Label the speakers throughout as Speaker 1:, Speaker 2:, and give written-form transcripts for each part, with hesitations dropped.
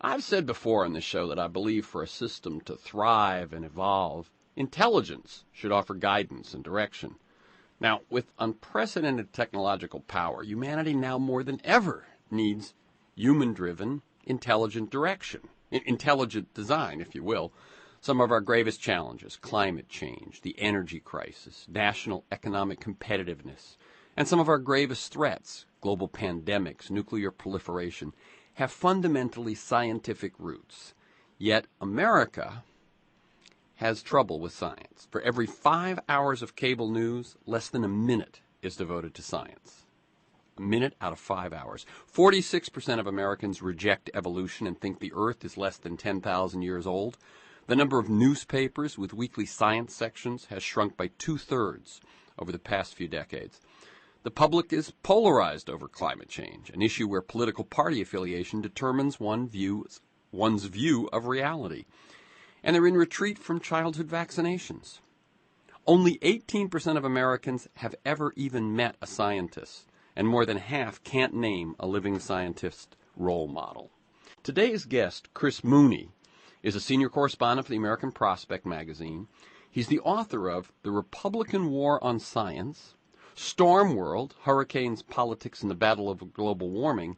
Speaker 1: I've said before on this show that I believe for a system to thrive and evolve, intelligence should offer guidance and direction. Now, with unprecedented technological power, humanity now more than ever needs human-driven, intelligent direction, intelligent design, if you will. Some of our gravest challenges, climate change, the energy crisis, national economic competitiveness, and some of our gravest threats, global pandemics, nuclear proliferation, have fundamentally scientific roots. Yet America has trouble with science. For every 5 hours of cable news, less than a minute is devoted to science. A minute out of 5 hours. 46% of Americans reject evolution and think the Earth is less than 10,000 years old. The number of newspapers with weekly science sections has shrunk by 2/3 over the past few decades. The public is polarized over climate change, an issue where political party affiliation determines one's view of reality. And they're in retreat from childhood vaccinations. Only 18% of Americans have ever even met a scientist, and more than half can't name a living scientist role model. Today's guest, Chris Mooney, is a senior correspondent for the American Prospect magazine. He's the author of The Republican War on Science, Storm World, Hurricanes, Politics, and the Battle of Global Warming,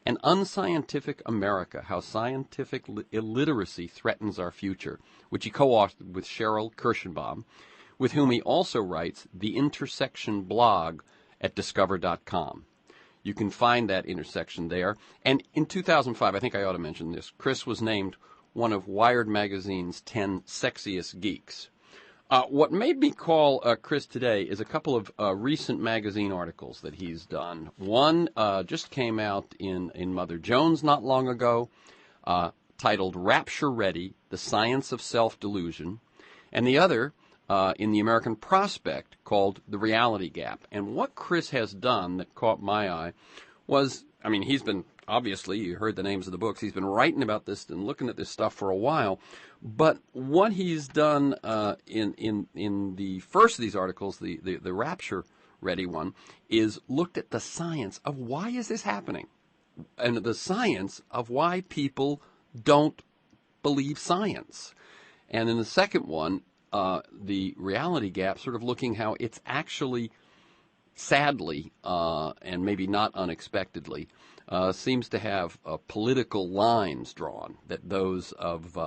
Speaker 1: and Unscientific America, How Scientific Illiteracy Threatens Our Future, which he co-authored with Sheril Kirshenbaum, with whom he also writes the Intersection blog at discover.com. You can find that intersection there. And in 2005, I think I ought to mention this, Chris was named one of Wired Magazine's 10 sexiest geeks. What made me call Chris today is a couple of recent magazine articles that he's done. One just came out in Mother Jones not long ago, titled Rapture Ready, The Science of Self-Delusion, and the other in the American Prospect called The Reality Gap. And what Chris has done that caught my eye was, I mean, he's been, obviously, you heard the names of the books, he's been writing about this and looking at this stuff for a while, but what he's done in the first of these articles, the Rapture Ready one, is looked at the science of why is this happening, and the science of why people don't believe science. And in the second one, the Reality Gap, sort of looking how it's actually, sadly, and maybe not unexpectedly, seems to have political lines drawn, that those of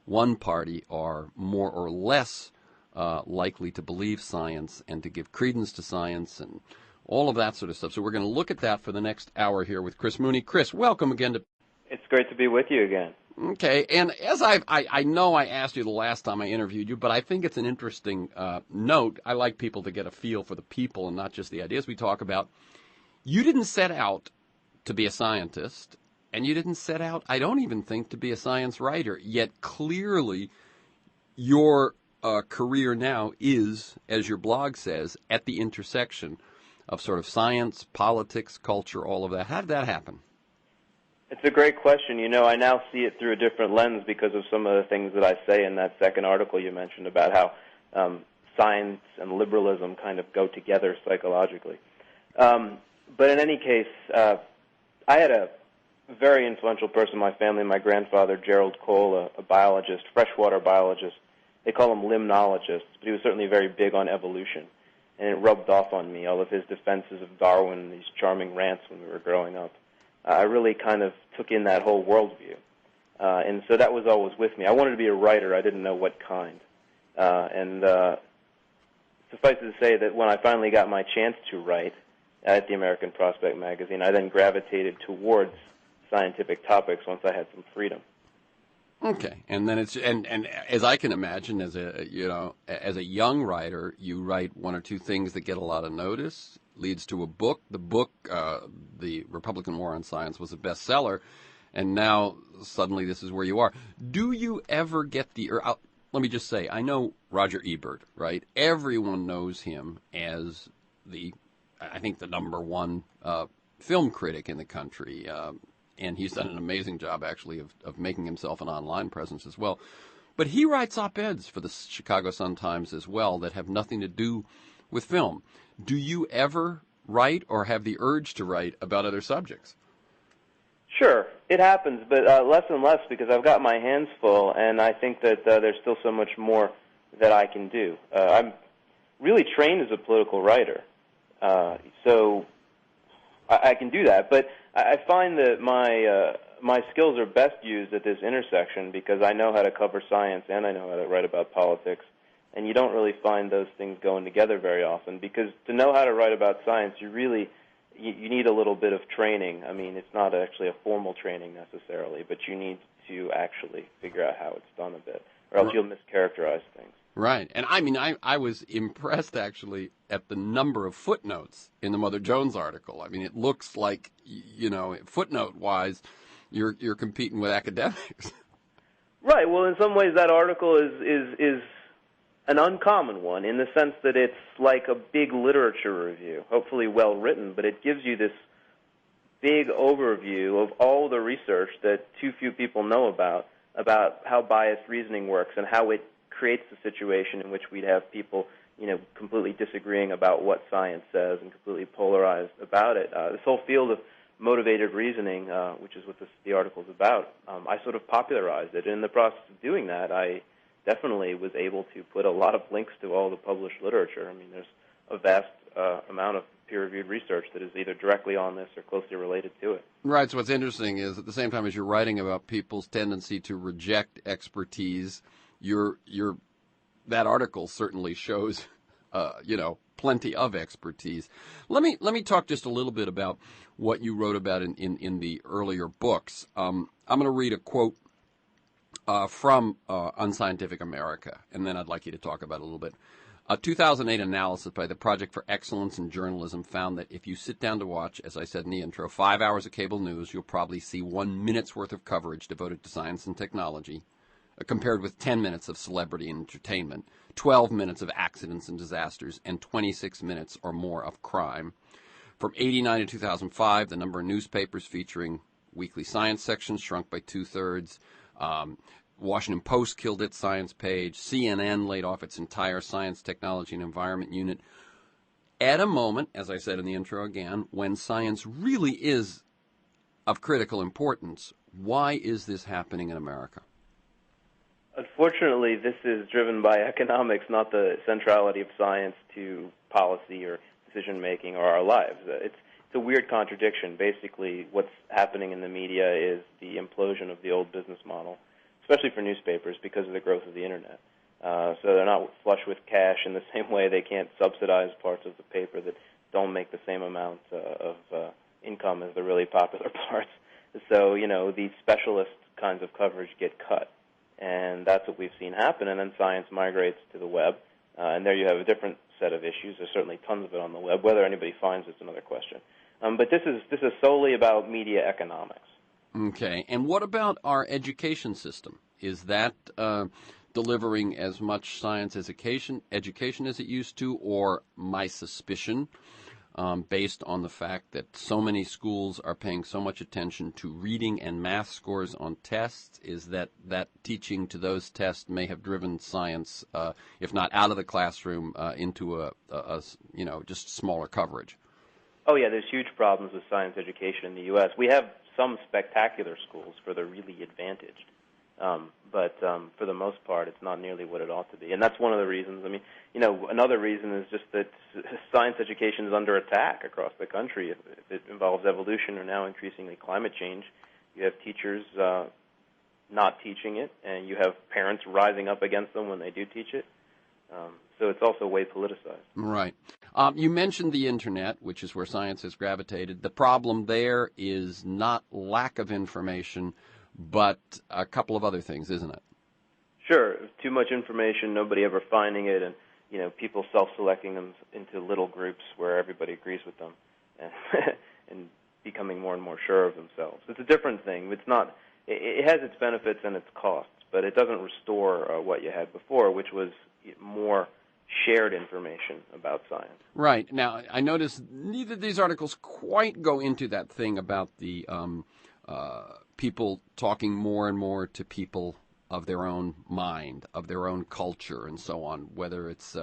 Speaker 1: one party are more or less likely to believe science and to give credence to science and all of that sort of stuff. So we're going to look at that for the next hour here with Chris Mooney. Chris, welcome again to...
Speaker 2: It's great to be with you again.
Speaker 1: Okay, and as I know I asked you the last time I interviewed you, but I think it's an interesting note. I like people to get a feel for the people and not just the ideas we talk about. You didn't set out to be a scientist, and you didn't set out, I don't even think, to be a science writer, yet clearly your career now is, as your blog says, at the intersection of sort of science, politics, culture, all of that. How did that happen?
Speaker 2: It's a great question. You know, I now see it through a different lens because of some of the things that I say in that second article you mentioned about how science and liberalism kind of go together psychologically. But in any case, I had a very influential person in my family, my grandfather, Gerald Cole, a biologist, freshwater biologist. They call him limnologist, but he was certainly very big on evolution. And it rubbed off on me, all of his defenses of Darwin and these charming rants when we were growing up. I really kind of took in that whole worldview. And so that was always with me. I wanted to be a writer. I didn't know what kind. And suffice it to say that when I finally got my chance to write at the American Prospect magazine, I then gravitated towards scientific topics once I had some freedom.
Speaker 1: Okay, and then it's and as I can imagine, as a young writer, you write one or two things that get a lot of notice, leads to a book. The book, The Republican War on Science, was a bestseller, and now suddenly this is where you are. Do you ever get let me just say, I know Roger Ebert, right? Everyone knows him as I think the number one film critic in the country. And he's done an amazing job, actually, of making himself an online presence as well. But he writes op-eds for the Chicago Sun-Times as well that have nothing to do with film. Do you ever write or have the urge to write about other subjects?
Speaker 2: Sure, it happens, but less and less because I've got my hands full, and I think that there's still so much more that I can do. I'm really trained as a political writer, so I can do that. But I find that my skills are best used at this intersection because I know how to cover science and I know how to write about politics, and you don't really find those things going together very often because to know how to write about science, you need a little bit of training. I mean, it's not actually a formal training necessarily, but you need to actually figure out how it's done a bit, or else you'll mischaracterize things.
Speaker 1: Right. And I mean, I was impressed actually at the number of footnotes in the Mother Jones article. I mean, it looks like, footnote-wise, you're competing with academics.
Speaker 2: Right. Well, in some ways, that article is an uncommon one in the sense that it's like a big literature review, hopefully well written, but it gives you this big overview of all the research that too few people know about how biased reasoning works and how it creates a situation in which we'd have people, completely disagreeing about what science says and completely polarized about it. This whole field of motivated reasoning, which is what the article is about, I sort of popularized it. And in the process of doing that, I definitely was able to put a lot of links to all the published literature. I mean, there's a vast amount of peer-reviewed research that is either directly on this or closely related to it.
Speaker 1: Right. So what's interesting is at the same time as you're writing about people's tendency to reject expertise, that article certainly shows, plenty of expertise. Let me talk just a little bit about what you wrote about in the earlier books. I'm going to read a quote from Unscientific America, and then I'd like you to talk about it a little bit. A 2008 analysis by the Project for Excellence in Journalism found that if you sit down to watch, as I said in the intro, 5 hours of cable news, you'll probably see 1 minute's worth of coverage devoted to science and technology, compared with 10 minutes of celebrity and entertainment, 12 minutes of accidents and disasters, and 26 minutes or more of crime. From 1989 to 2005, the number of newspapers featuring weekly science sections shrunk by two-thirds. Washington Post killed its science page. CNN laid off its entire science, technology, and environment unit. At a moment, as I said in the intro again, when science really is of critical importance, why is this happening in America?
Speaker 2: Unfortunately, this is driven by economics, not the centrality of science to policy or decision-making or our lives. It's a weird contradiction. Basically, what's happening in the media is the implosion of the old business model, especially for newspapers because of the growth of the Internet. So they're not flush with cash in the same way they can't subsidize parts of the paper that don't make the same amount of income as the really popular parts. So, these specialist kinds of coverage get cut. And that's what we've seen happen. And then science migrates to the web. And there you have a different set of issues. There's certainly tons of it on the web. Whether anybody finds it's another question. But this is solely about media economics.
Speaker 1: Okay. And what about our education system? Is that delivering as much science education as it used to, or my suspicion, based on the fact that so many schools are paying so much attention to reading and math scores on tests, is that teaching to those tests may have driven science, if not out of the classroom, into a just smaller coverage?
Speaker 2: Oh, yeah, there's huge problems with science education in the U.S. We have some spectacular schools for the really advantaged, but for the most part, it's not nearly what it ought to be. And that's one of the reasons. I mean, another reason is just that science education is under attack across the country. If it involves evolution or now increasingly climate change, you have teachers not teaching it, and you have parents rising up against them when they do teach it. So it's also way politicized.
Speaker 1: Right. You mentioned the Internet, which is where science has gravitated. The problem there is not lack of information, but a couple of other things, isn't it?
Speaker 2: Sure. Too much information, nobody ever finding it, and people self-selecting them into little groups where everybody agrees with them, and becoming more and more sure of themselves. It's a different thing. It's not. It has its benefits and its costs, but it doesn't restore what you had before, which was more shared information about science. Right.
Speaker 1: Now, I notice neither of these articles quite go into that thing about the people talking more and more to people of their own mind, of their own culture, and so on, whether it's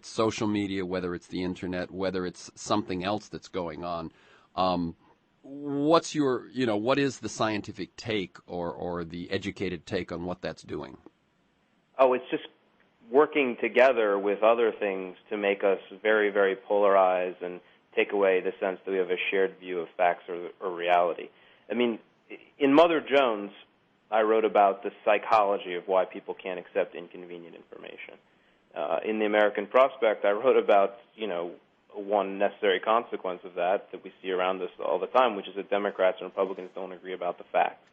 Speaker 1: social media, whether it's the Internet, whether it's something else that's going on. what's your, what is the scientific take or the educated take on what that's doing?
Speaker 2: Oh, it's just working together with other things to make us very, very polarized and take away the sense that we have a shared view of facts or reality. I mean, in Mother Jones, I wrote about the psychology of why people can't accept inconvenient information. In the American Prospect, I wrote about, one necessary consequence of that we see around us all the time, which is that Democrats and Republicans don't agree about the facts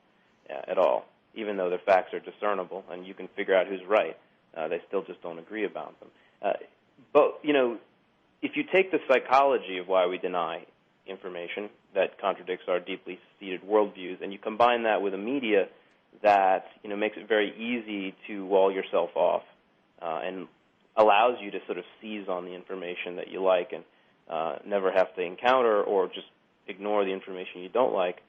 Speaker 2: at all, even though the facts are discernible and you can figure out who's right. They still just don't agree about them. But, if you take the psychology of why we deny information that contradicts our deeply seated worldviews, and you combine that with a media that, makes it very easy to wall yourself off and allows you to sort of seize on the information that you like and never have to encounter or just ignore the information you don't like,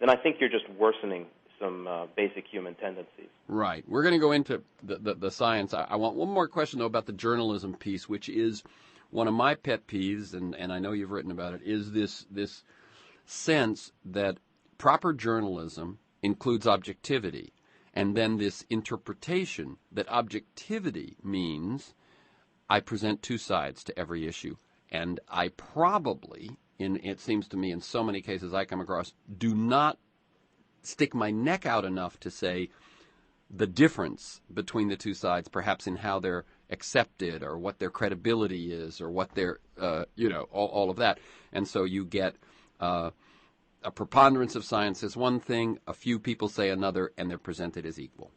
Speaker 2: then I think you're just worsening some basic human tendencies.
Speaker 1: Right. We're going to go into the science. I want one more question, though, about the journalism piece, which is one of my pet peeves, and I know you've written about it, is this sense that proper journalism includes objectivity, and then this interpretation that objectivity means I present two sides to every issue, and I probably, it seems to me in so many cases I come across, do not stick my neck out enough to say the difference between the two sides, perhaps in how they're accepted or what their credibility is or what their, all of that. And so you get a preponderance of science is one thing, a few people say another, and they're presented as equal.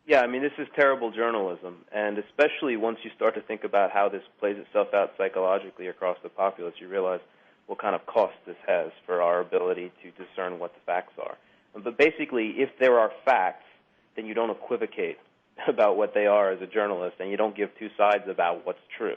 Speaker 2: Yeah, I mean, this is terrible journalism, and especially once you start to think about how this plays itself out psychologically across the populace, you realize what kind of cost this has for our ability to discern what the facts are. But basically, if there are facts, then you don't equivocate about what they are as a journalist, and you don't give two sides about what's true.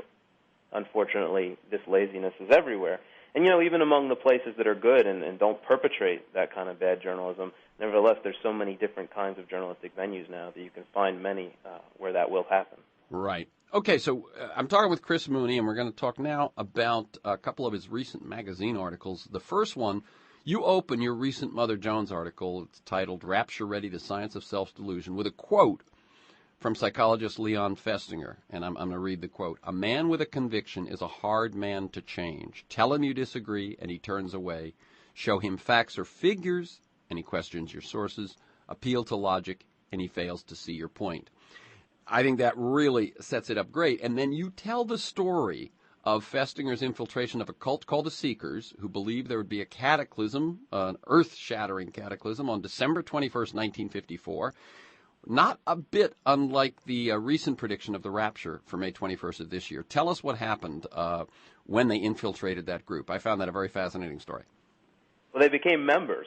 Speaker 2: Unfortunately, this laziness is everywhere. And, even among the places that are good and don't perpetrate that kind of bad journalism, nevertheless, there's so many different kinds of journalistic venues now that you can find many where that will happen.
Speaker 1: Right. Okay, so I'm talking with Chris Mooney, and we're going to talk now about a couple of his recent magazine articles. The first one, you open your recent Mother Jones article. It's titled Rapture Ready, The Science of Self-Delusion, with a quote from psychologist Leon Festinger, and I'm going to read the quote. A man with a conviction is a hard man to change. Tell him you disagree, and he turns away. Show him facts or figures, and he questions your sources. Appeal to logic, and he fails to see your point. I think that really sets it up great. And then you tell the story of Festinger's infiltration of a cult called the Seekers, who believed there would be a cataclysm, an earth-shattering cataclysm, on December 21st, 1954. Not a bit unlike the recent prediction of the rapture for May 21st of this year. Tell us what happened when they infiltrated that group. I found that a very fascinating story.
Speaker 2: Well, they became members,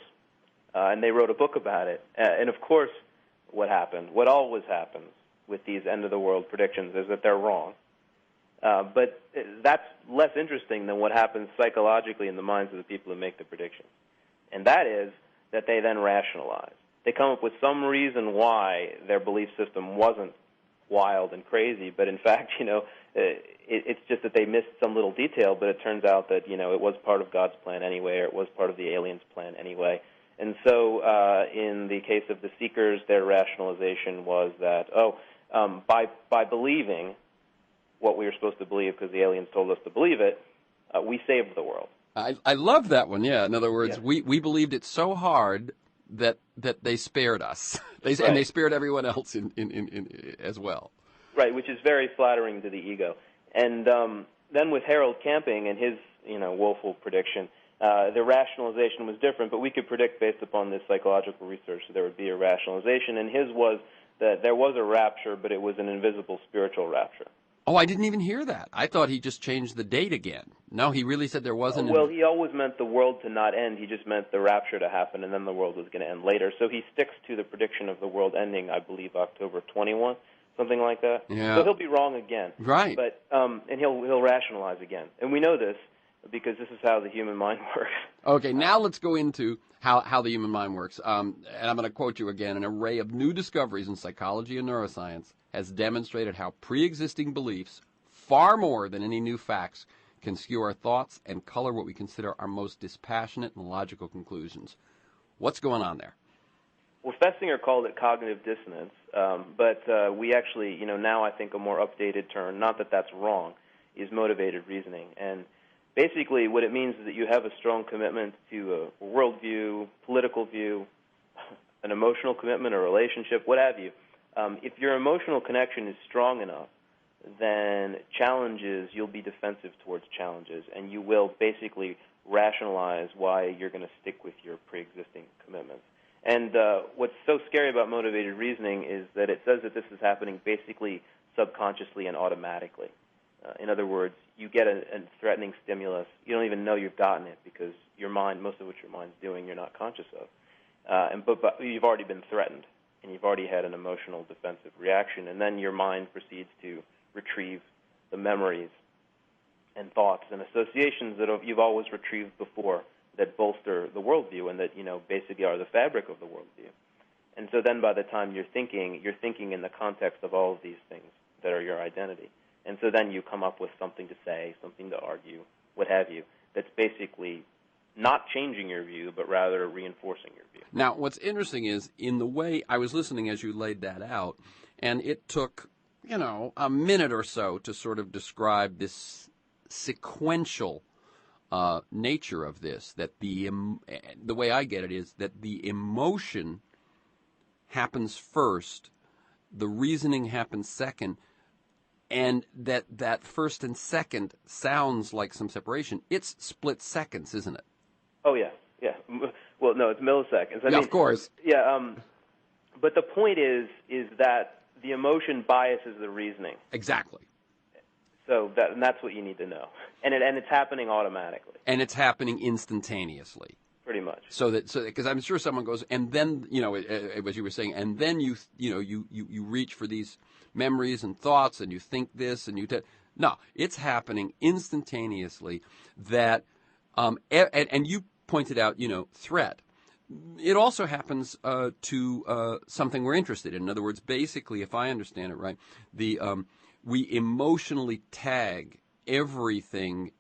Speaker 2: and they wrote a book about it. And, of course, what happened, what always happens with these end-of-the-world predictions is that they're wrong. But that's less interesting than what happens psychologically in the minds of the people who make the predictions. And that is that they then rationalize. They come up with some reason why their belief system wasn't wild and crazy, but in fact, it's just that they missed some little detail, but it turns out that, it was part of God's plan anyway, or it was part of the aliens' plan anyway. And so in the case of the Seekers, their rationalization was that, by believing what we were supposed to believe because the aliens told us to believe it, we saved the world.
Speaker 1: I love that one, yeah. In other words,
Speaker 2: yeah.
Speaker 1: we believed it so hard that they spared us,
Speaker 2: Right.
Speaker 1: And they spared everyone else in as well.
Speaker 2: Right, which is very flattering to the ego. And then with Harold Camping and his, woeful prediction, the rationalization was different, but we could predict based upon this psychological research that there would be a rationalization, and his was that there was a rapture, but it was an invisible spiritual rapture.
Speaker 1: Oh, I didn't even hear that. I thought he just changed the date again. No, he really said there wasn't.
Speaker 2: Well, he always meant the world to not end. He just meant the rapture to happen, and then the world was going to end later. So he sticks to the prediction of the world ending, I believe, October 21, something like that.
Speaker 1: Yeah.
Speaker 2: So he'll be wrong again.
Speaker 1: Right.
Speaker 2: But and he'll rationalize again. And we know this because this is how the human mind works.
Speaker 1: Okay, now let's go into how the human mind works. And I'm going to quote you again. An array of new discoveries in psychology and neuroscience has demonstrated how pre-existing beliefs, far more than any new facts, can skew our thoughts and color what we consider our most dispassionate and logical conclusions. What's going on there?
Speaker 2: Well, Festinger called it cognitive dissonance, but we actually, now I think a more updated term, not that that's wrong, is motivated reasoning. And basically what it means is that you have a strong commitment to a worldview, political view, an emotional commitment, a relationship, what have you. If your emotional connection is strong enough, then challenges, you'll be defensive towards challenges, and you will basically rationalize why you're going to stick with your pre-existing commitments. And what's so scary about motivated reasoning is that it says that this is happening basically subconsciously and automatically. In other words, you get a threatening stimulus. You don't even know you've gotten it because your mind, most of what your mind's doing, you're not conscious of. But you've already been threatened, and you've already had an emotional defensive reaction, and then your mind proceeds to retrieve the memories and thoughts and associations that you've always retrieved before that bolster the worldview and that, basically are the fabric of the worldview. And so then by the time you're thinking in the context of all of these things that are your identity. And so then you come up with something to say, something to argue, what have you, that's basically not changing your view, but rather reinforcing your view.
Speaker 1: Now, what's interesting is in the way I was listening as you laid that out, and it took, a minute or so to sort of describe this sequential nature of this, that the way I get it is that the emotion happens first, the reasoning happens second, and that first and second sounds like some separation. It's split seconds, isn't it?
Speaker 2: Oh, yeah. Well, no, it's milliseconds. I mean,
Speaker 1: of course.
Speaker 2: Yeah, but the point is that the emotion biases the reasoning.
Speaker 1: Exactly.
Speaker 2: So that's what you need to know. And it's happening automatically.
Speaker 1: And it's happening instantaneously.
Speaker 2: Pretty much.
Speaker 1: So because I'm sure someone goes, and then, as you were saying, and then you reach for these memories and thoughts, and you think this, and no, it's happening instantaneously. That, and you pointed out, threat. It also happens to something we're interested in. In other words, basically, if I understand it right, we emotionally tag everything,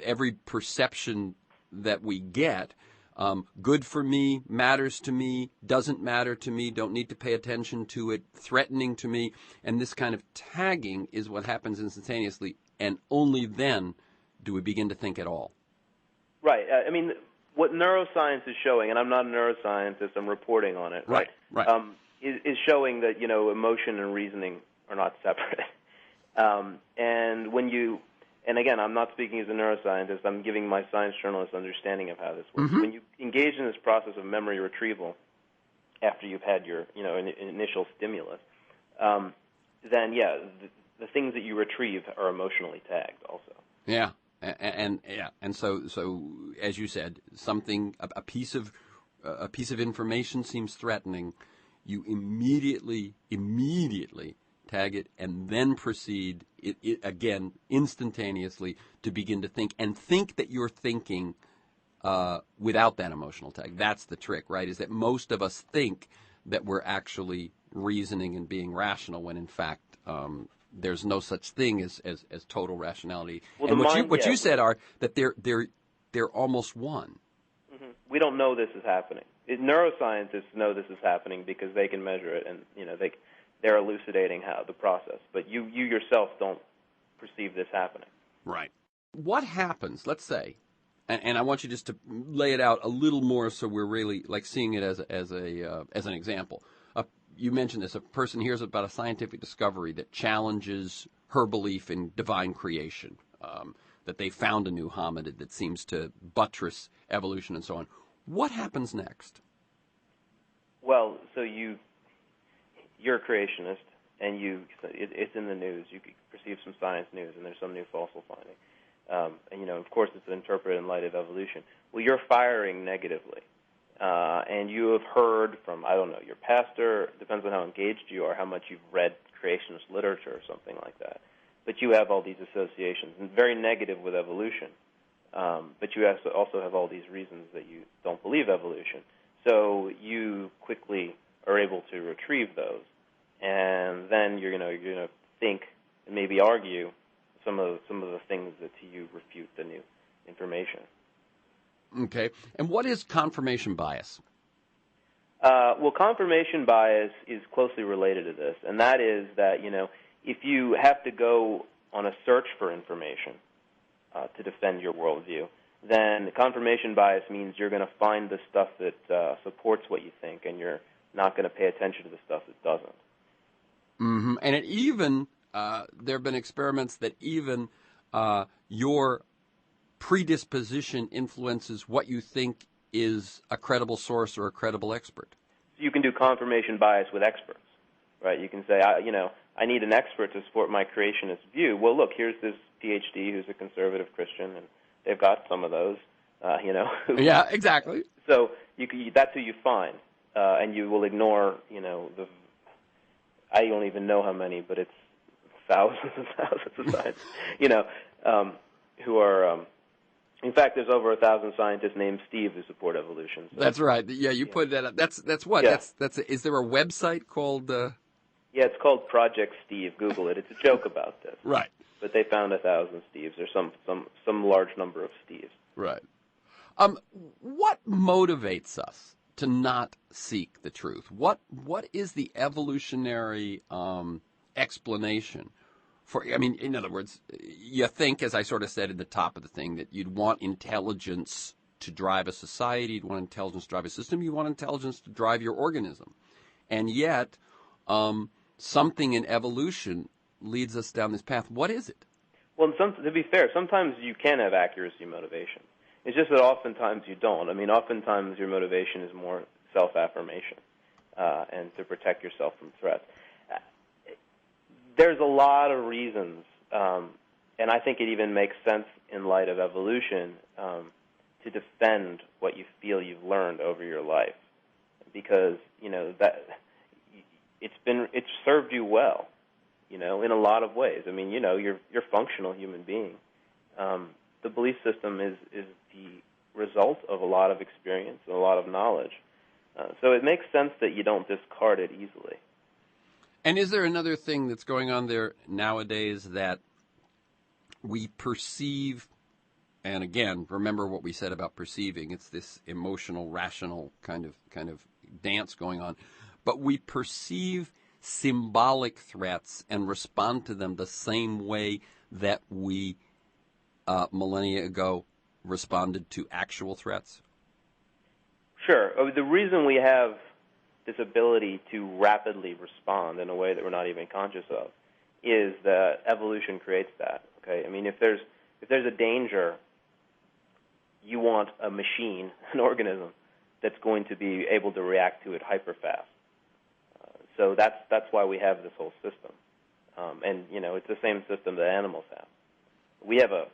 Speaker 1: every perception that we get. Good for me, matters to me, doesn't matter to me, don't need to pay attention to it, threatening to me. And this kind of tagging is what happens instantaneously, and only then do we begin to think at all. Right.
Speaker 2: I mean, what neuroscience is showing, and I'm not a neuroscientist, I'm reporting on it,
Speaker 1: right.
Speaker 2: Is showing that, emotion and reasoning are not separate. And again, I'm not speaking as a neuroscientist. I'm giving my science journalist understanding of how this works.
Speaker 1: Mm-hmm.
Speaker 2: When you engage in this process of memory retrieval after you've had your, initial stimulus, then, the things that you retrieve are emotionally tagged also.
Speaker 1: Yeah. And so as you said, a piece of information seems threatening. You immediately tag it, and then proceed again instantaneously to begin to think that you're thinking without that emotional tag. That's the trick, right? Is that most of us think that we're actually reasoning and being rational when in fact there's no such thing as total rationality.
Speaker 2: Well,
Speaker 1: and what you said are that they're almost one.
Speaker 2: Mm-hmm. We don't know this is happening. Neuroscientists know this is happening because they can measure it, and they're elucidating how the process. But you yourself don't perceive this happening.
Speaker 1: Right. What happens? Let's say, and I want you just to lay it out a little more so we're really like seeing it as an example. You mentioned this. A person hears about a scientific discovery that challenges her belief in divine creation, that they found a new hominid that seems to buttress evolution and so on. What happens next?
Speaker 2: Well, so you're a creationist, and it's in the news. You perceive some science news, and there's some new fossil finding. And, of course, it's interpreted in light of evolution. Well, you're firing negatively. And you have heard from, I don't know, your pastor, depends on how engaged you are, how much you've read creationist literature or something like that. But you have all these associations, and very negative with evolution. But you also have all these reasons that you don't believe evolution. So you quickly are able to retrieve those, and then you're going to think and maybe argue some of the things that to you refute the new information.
Speaker 1: Okay. And what is confirmation bias?
Speaker 2: Well, confirmation bias is closely related to this, and that is that, if you have to go on a search for information to defend your worldview, then confirmation bias means you're going to find the stuff that supports what you think, and you're not going to pay attention to the stuff that doesn't.
Speaker 1: Mm-hmm. And it even, there have been experiments that even your predisposition influences what you think is a credible source or a credible expert.
Speaker 2: So you can do confirmation bias with experts, right? You can say, I need an expert to support my creationist view. Well, look, here's this PhD who's a conservative Christian, and they've got some of those,
Speaker 1: Yeah, exactly.
Speaker 2: So that's who you find, and you will ignore, I don't even know how many, but it's thousands and thousands of scientists, who are, in fact, there's over 1,000 scientists named Steve who support evolution. So.
Speaker 1: That's right. Yeah, you put that up. That's what?
Speaker 2: Yeah.
Speaker 1: Is there a website called?
Speaker 2: Yeah, it's called Project Steve. Google it. It's a joke about this.
Speaker 1: Right.
Speaker 2: But they found 1,000 Steves, or some large number of Steves.
Speaker 1: Right. What motivates us to not seek the truth? What is the evolutionary explanation for? I mean, in other words, you think, as I sort of said at the top of the thing, that you'd want intelligence to drive a society, you'd want intelligence to drive a system, you want intelligence to drive your organism, and yet something in evolution leads us down this path. What is it?
Speaker 2: Well, to be fair, sometimes you can have accuracy motivation. It's just that oftentimes you don't. I mean, oftentimes your motivation is more self-affirmation and to protect yourself from threats. There's a lot of reasons, and I think it even makes sense in light of evolution to defend what you feel you've learned over your life, because that it's served you well, in a lot of ways. I mean, you're a functional human being. The belief system is the result of a lot of experience and a lot of knowledge. So it makes sense that you don't discard it easily.
Speaker 1: And is there another thing that's going on there nowadays that we perceive, and again, remember what we said about perceiving, it's this emotional, rational kind of dance going on, but we perceive symbolic threats and respond to them the same way that we millennia ago responded to actual threats?
Speaker 2: Sure. The reason we have this ability to rapidly respond in a way that we're not even conscious of is that evolution creates that. Okay, I mean, if there's a danger, you want a machine, an organism, that's going to be able to react to it hyper fast. So that's why we have this whole system, and it's the same system that animals have. We have a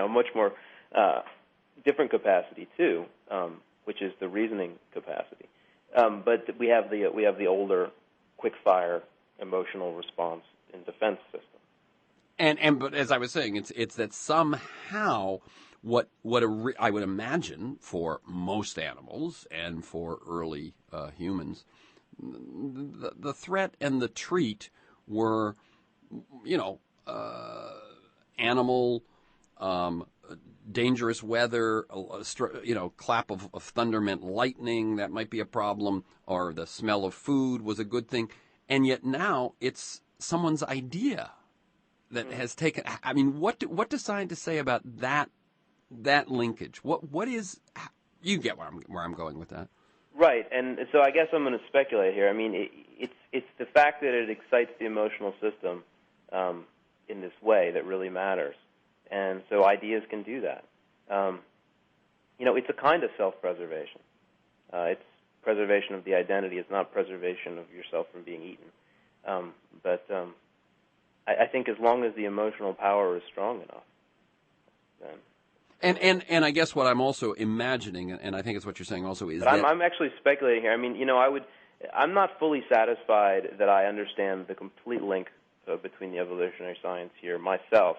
Speaker 2: much more different capacity too, which is the reasoning capacity. But we have the older, quick-fire emotional response and defense system.
Speaker 1: But as I was saying, it's that somehow what I would imagine for most animals and for early humans, the threat and the treat were, animal. Dangerous weather, clap of thunder meant lightning. That might be a problem. Or the smell of food was a good thing. And yet now it's someone's idea that has taken. I mean, what do scientists say about that linkage? What is? You get where I'm going with that.
Speaker 2: Right, and so I guess I'm going to speculate here. I mean, it's the fact that it excites the emotional system in this way that really matters. And so ideas can do that. It's a kind of self-preservation. It's preservation of the identity. It's not preservation of yourself from being eaten. But I think as long as the emotional power is strong enough, then.
Speaker 1: And I guess what I'm also imagining, and I think it's what you're saying also, is
Speaker 2: but
Speaker 1: that
Speaker 2: I'm actually speculating here. I mean, I'm not fully satisfied that I understand the complete link between the evolutionary science here myself.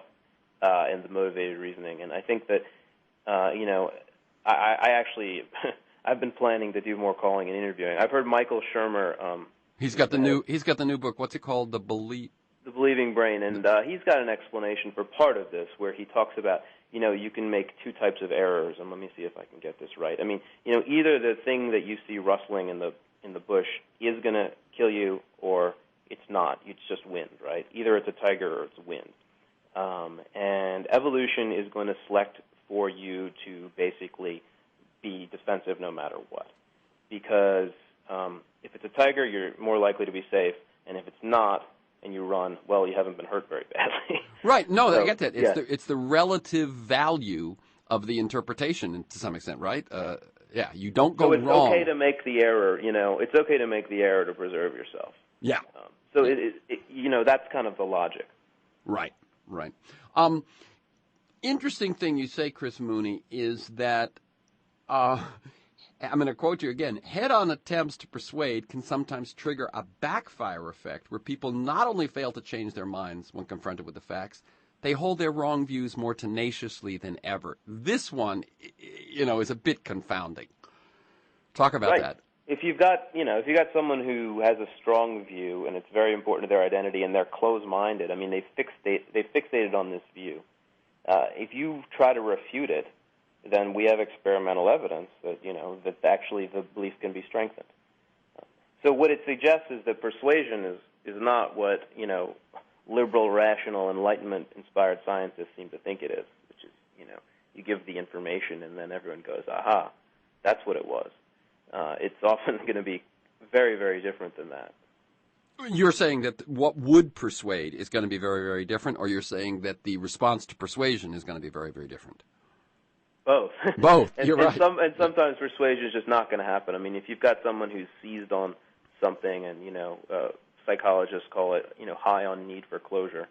Speaker 2: And the motivated reasoning, and I think that I actually I've been planning to do more calling and interviewing. I've heard Michael Shermer.
Speaker 1: He's got the new book. What's it called? The Belief.
Speaker 2: The Believing Brain, and he's got an explanation for part of this where he talks about, you can make two types of errors, and let me see if I can get this right. I mean, either the thing that you see rustling in the bush is going to kill you, or it's not. It's just wind, right? Either it's a tiger or it's wind. And evolution is going to select for you to basically be defensive no matter what. Because if it's a tiger, you're more likely to be safe, and if it's not, and you run, well, you haven't been hurt very badly.
Speaker 1: Right. No,
Speaker 2: So,
Speaker 1: I get that. It's the relative value of the interpretation to some extent, right? You don't go wrong.
Speaker 2: So it's okay to make the error, it's okay to make the error to preserve yourself.
Speaker 1: Yeah.
Speaker 2: That's kind of the logic.
Speaker 1: Right. Interesting thing you say, Chris Mooney, is that, I'm going to quote you again, head-on attempts to persuade can sometimes trigger a backfire effect where people not only fail to change their minds when confronted with the facts, they hold their wrong views more tenaciously than ever. This one, is a bit confounding. Talk about that.
Speaker 2: If you've got someone who has a strong view and it's very important to their identity and they're closed-minded, I mean, they fixated on this view. If you try to refute it, then we have experimental evidence that that actually the belief can be strengthened. So what it suggests is that persuasion is not what liberal, rational, enlightenment-inspired scientists seem to think it is, which is you give the information and then everyone goes, aha, that's what it was. It's often going to be very, very different than that.
Speaker 1: You're saying that what would persuade is going to be very, very different, or you're saying that the response to persuasion is going to be very, very different?
Speaker 2: Both.
Speaker 1: Both. You're right.
Speaker 2: And sometimes persuasion is just not going to happen. I mean, if you've got someone who's seized on something, and psychologists call it high on need for closure,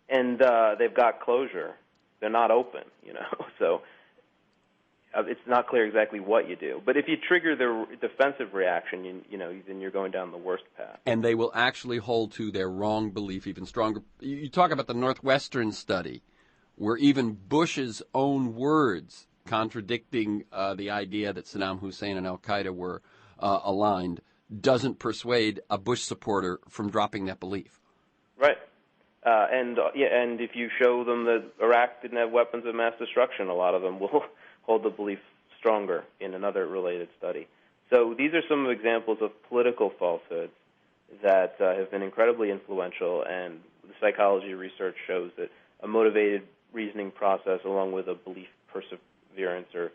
Speaker 2: and they've got closure, they're not open. So it's not clear exactly what you do. But if you trigger the defensive reaction, then you're going down the worst path.
Speaker 1: And they will actually hold to their wrong belief even stronger. You talk about the Northwestern study, where even Bush's own words contradicting the idea that Saddam Hussein and al-Qaeda were aligned doesn't persuade a Bush supporter from dropping that belief.
Speaker 2: Right. And if you show them that Iraq didn't have weapons of mass destruction, a lot of them will hold the belief stronger in another related study. So these are some examples of political falsehoods that have been incredibly influential, and the psychology research shows that a motivated reasoning process along with a belief perseverance or,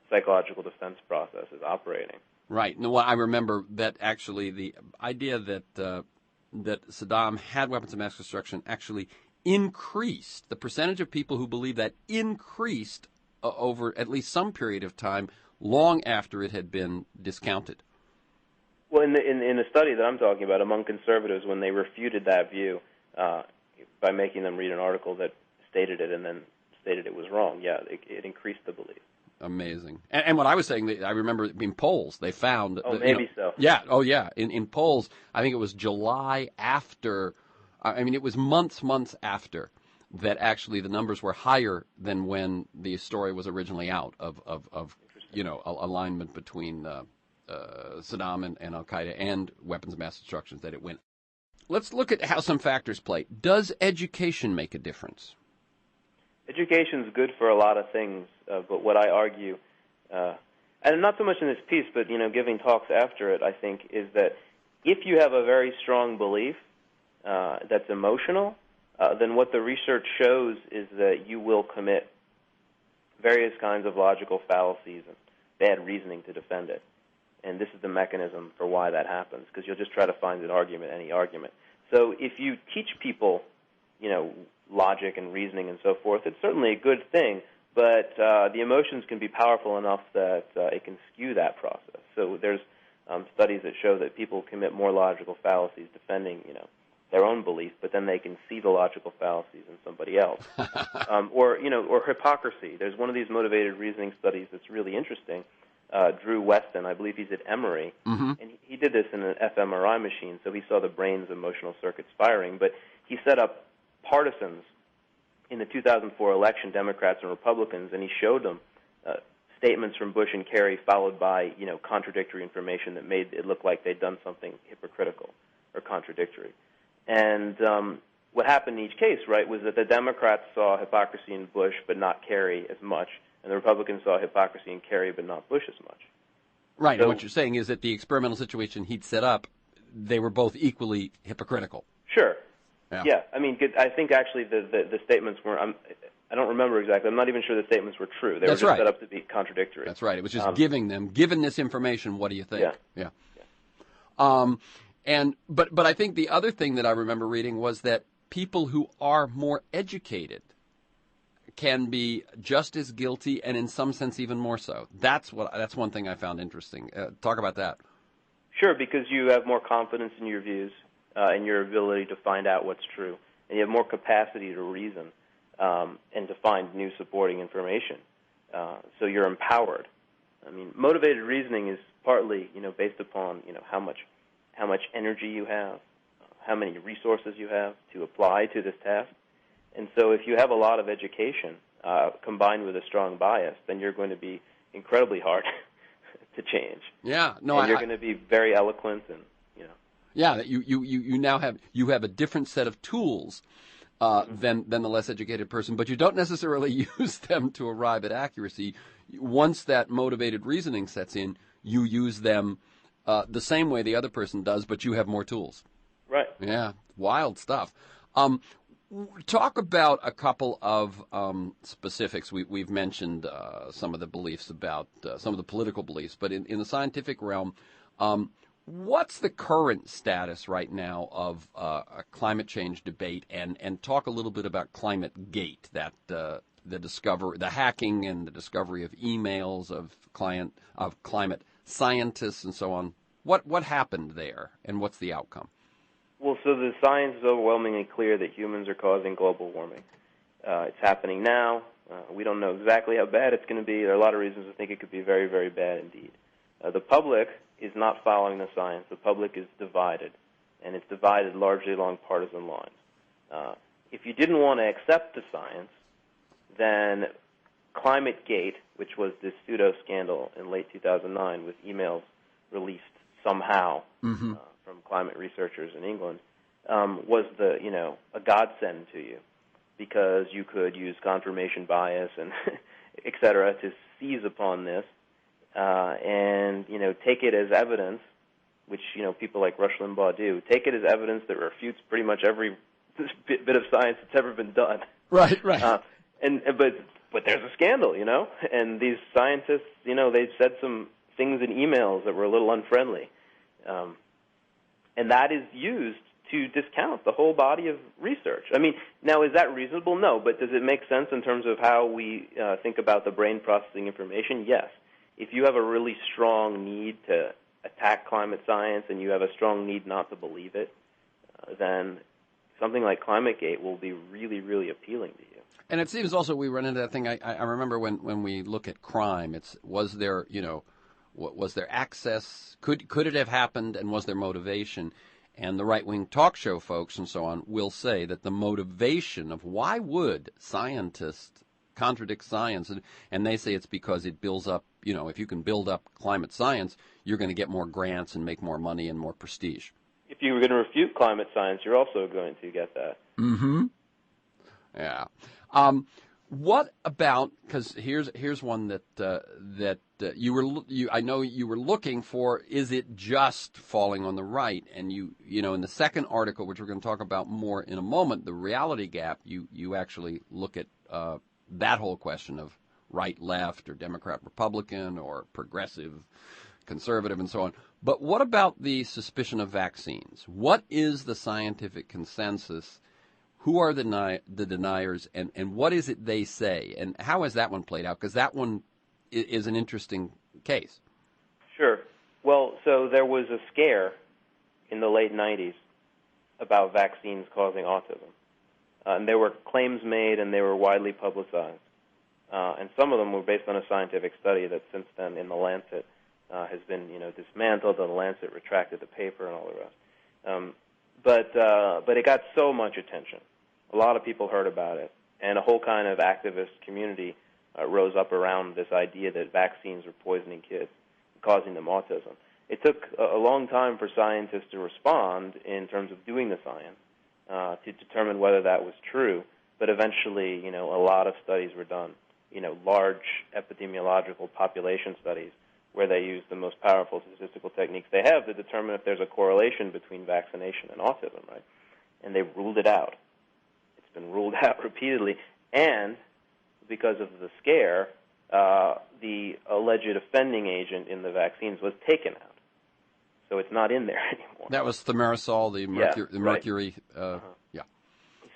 Speaker 2: psychological defense process is operating.
Speaker 1: Right. No, I remember that actually the idea that that Saddam had weapons of mass destruction actually increased. The percentage of people who believe that increased over at least some period of time long after it had been discounted.
Speaker 2: Well, in the study that I'm talking about, among conservatives, when they refuted that view by making them read an article that stated it and then stated it was wrong, it increased the belief.
Speaker 1: Amazing. And what I was saying, I remember in polls, they found...
Speaker 2: Oh, maybe so.
Speaker 1: Yeah, In polls, I think it was July after, it was months after, that actually the numbers were higher than when the story was originally out of alignment between Saddam and al-Qaeda and weapons of mass destruction, that it went. Let's look at how some factors play. Does education make a difference?
Speaker 2: Education's good for a lot of things, but what I argue, and not so much in this piece, but giving talks after it, I think, is that if you have a very strong belief that's emotional, then what the research shows is that you will commit various kinds of logical fallacies and bad reasoning to defend it. And this is the mechanism for why that happens, because you'll just try to find an argument, any argument. So if you teach people, logic and reasoning and so forth, it's certainly a good thing, but the emotions can be powerful enough that it can skew that process. So there's studies that show that people commit more logical fallacies defending, their own belief, but then they can see the logical fallacies in somebody else. Or hypocrisy. There's one of these motivated reasoning studies that's really interesting. Drew Weston, I believe he's at Emory, and he did this in an fMRI machine, so he saw the brain's emotional circuits firing, but he set up partisans in the 2004 election, Democrats and Republicans, and he showed them statements from Bush and Kerry followed by, contradictory information that made it look like they'd done something hypocritical. or contradictory. And what happened in each case, right, was that the Democrats saw hypocrisy in Bush but not Kerry as much, and the Republicans saw hypocrisy in Kerry but not Bush as much.
Speaker 1: Right,
Speaker 2: So,
Speaker 1: and what you're saying is that the experimental situation he'd set up, they were both equally hypocritical.
Speaker 2: Sure.
Speaker 1: Yeah.
Speaker 2: I mean, I think actually the statements were, I don't remember exactly. I'm not even sure the statements were true. They were just set up to be contradictory.
Speaker 1: That's right. It was just given this information, what do you think?
Speaker 2: Yeah.
Speaker 1: But I think the other thing that I remember reading was that people who are more educated can be just as guilty, and in some sense even more so. That's one thing I found interesting. Talk about that.
Speaker 2: Sure, because you have more confidence in your views and your ability to find out what's true, and you have more capacity to reason and to find new supporting information. So you're empowered. I mean, motivated reasoning is partly, based upon, how much energy you have, how many resources you have to apply to this task. And so if you have a lot of education combined with a strong bias, then you're going to be incredibly hard to change.
Speaker 1: Yeah, no,
Speaker 2: and you're going to be very eloquent, and
Speaker 1: Yeah, that you now have a different set of tools than the less educated person, but you don't necessarily use them to arrive at accuracy. Once that motivated reasoning sets in, you use them the same way the other person does, but you have more tools.
Speaker 2: Right.
Speaker 1: Yeah, wild stuff. Talk about a couple of specifics. We've mentioned some of the beliefs about some of the political beliefs, but in the scientific realm, what's the current status right now of a climate change debate? And talk a little bit about ClimateGate, that the hacking and the discovery of emails of climate scientists and so on. What happened there, and what's the outcome?
Speaker 2: Well, so the science is overwhelmingly clear that humans are causing global warming. It's happening now. We don't know exactly how bad it's going to be. There are a lot of reasons to think it could be very, very bad indeed. The public is not following the science. The public is divided, and it's divided largely along partisan lines. If you didn't want to accept the science, then ClimateGate, which was this pseudo-scandal in late 2009 with emails released somehow from climate researchers in England, was a godsend to you, because you could use confirmation bias and et cetera to seize upon this and take it as evidence, which people like Rush Limbaugh do. Take it as evidence that refutes pretty much every bit of science that's ever been done.
Speaker 1: Right.
Speaker 2: But there's a scandal, and these scientists, they've said some things in emails that were a little unfriendly. And that is used to discount the whole body of research. I mean, now, is that reasonable? No, but does it make sense in terms of how we think about the brain processing information? Yes. If you have a really strong need to attack climate science and you have a strong need not to believe it, then something like ClimateGate will be really, really appealing to you.
Speaker 1: And it seems also we run into that thing. I remember when we look at crime, was there access? Could it have happened, and was there motivation? And the right-wing talk show folks and so on will say that the motivation of why would scientists contradict science, and they say it's because it builds up, if you can build up climate science, you're going to get more grants and make more money and more prestige.
Speaker 2: If you were going to refute climate science, you're also going to get that.
Speaker 1: Mm-hmm. Yeah. What about, because here's one that I know you were looking for. Is it just falling on the right? And you in the second article, which we're going to talk about more in a moment, the reality gap, you actually look at that whole question of right, left, or Democrat, Republican, or progressive, conservative, and so on. But what about the suspicion of vaccines? What is the scientific consensus? Who are the deniers, and what is it they say? And how has that one played out? Because that one is an interesting case.
Speaker 2: Sure. Well, so there was a scare in the late 90s about vaccines causing autism. And there were claims made, and they were widely publicized. And some of them were based on a scientific study that since then in The Lancet has been dismantled, and The Lancet retracted the paper and all the rest. But it got so much attention. A lot of people heard about it, and a whole kind of activist community rose up around this idea that vaccines were poisoning kids. causing them autism. It took a long time for scientists to respond in terms of doing the science to determine whether that was true. But eventually, a lot of studies were done, large epidemiological population studies where they use the most powerful statistical techniques they have to determine if there's a correlation between vaccination and autism, right? And they ruled it out. It's been ruled out repeatedly. And because of the scare, the alleged offending agent in the vaccines was taken out. So it's not in there anymore.
Speaker 1: That was thimerosal, the mercury. Yeah.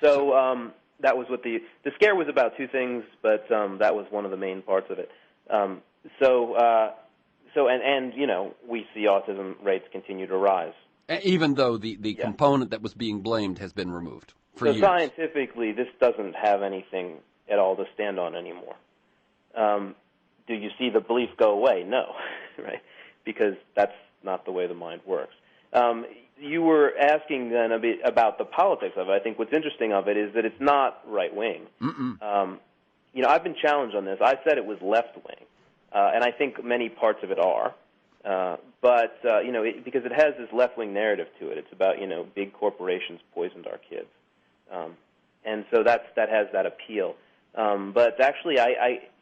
Speaker 2: So that was what the scare was about. Two things, but that was one of the main parts of it. We see autism rates continue to rise.
Speaker 1: Even though the component that was being blamed has been removed for years.
Speaker 2: Scientifically, this doesn't have anything at all to stand on anymore. Do you see the belief go away? No, right? Because that's not the way the mind works. You were asking then a bit about the politics of it. I think what's interesting of it is that it's not right-wing. I've been challenged on this. I said it was left-wing, and I think many parts of it are. Because it has this left-wing narrative to it. It's about, big corporations poisoned our kids. And so that has that appeal. But actually,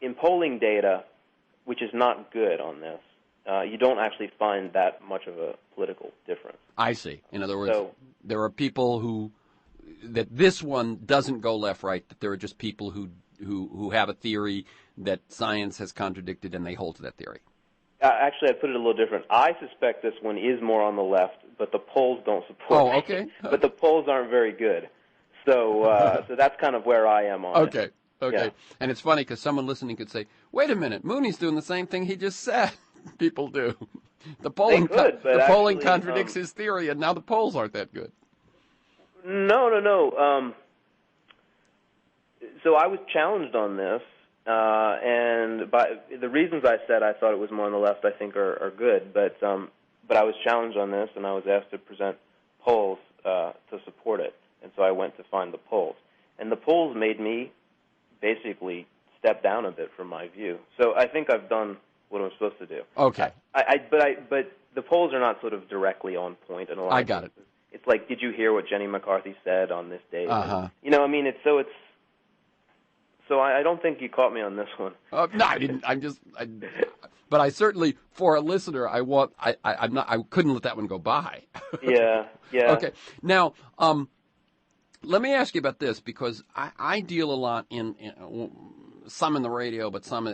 Speaker 2: in polling data, which is not good on this, you don't actually find that much of a political difference.
Speaker 1: I see. In other words, there are people that this one doesn't go left-right, that there are just people who have a theory that science has contradicted and they hold to that theory.
Speaker 2: Actually, I'd put it a little different. I suspect this one is more on the left, but the polls don't support it.
Speaker 1: Okay.
Speaker 2: But the polls aren't very good. So that's kind of where I am on it.
Speaker 1: Okay. Yeah. And it's funny because someone listening could say, wait a minute, Mooney's doing the same thing he just said. People do. The polling contradicts his theory, and now the polls aren't that good.
Speaker 2: No. So I was challenged on this, and by the reasons I said I thought it was more on the left, I think are good. But I was challenged on this, and I was asked to present polls to support it. And so I went to find the polls, and the polls made me basically step down a bit from my view. So I think I've done what I'm supposed to do.
Speaker 1: Okay.
Speaker 2: But the polls are not sort of directly on point in a lot of
Speaker 1: got
Speaker 2: cases. It's like, did you hear what Jenny McCarthy said on this day?
Speaker 1: Uh-huh.
Speaker 2: So I don't think you caught me on this one.
Speaker 1: No, I didn't. But I certainly, for a listener, I couldn't let that one go by.
Speaker 2: Yeah.
Speaker 1: Okay. Now, let me ask you about this, because I deal a lot in some in the radio, but some